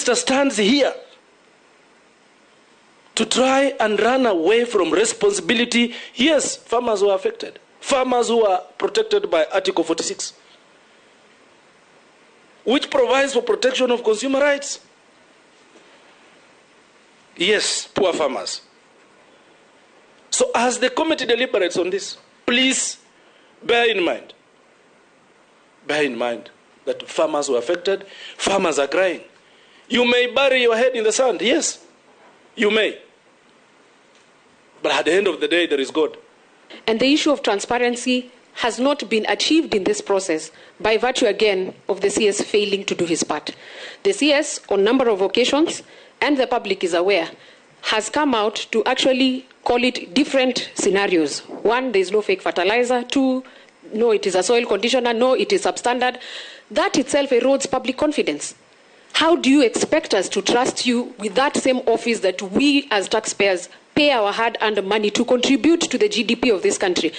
minister stands here to try and run away from responsibility. Yes, farmers were affected. Farmers who are protected by Article 46, which provides for protection of consumer rights. Yes, poor farmers. So as the committee deliberates on this, please bear in mind that farmers were affected, farmers are crying. You may bury your head in the sand, yes, you may. But at the end of the day, there is God. And the issue of transparency has not been achieved in this process by virtue, again, of the CS failing to do his part. The CS, on a number of occasions, and the public is aware, has come out to actually call it different scenarios. One, there is no fake fertilizer. Two, no, it is a soil conditioner. No, it is substandard. That itself erodes public confidence. How do you expect us to trust you with that same office that we as taxpayers pay our hard-earned money to contribute to the GDP of this country?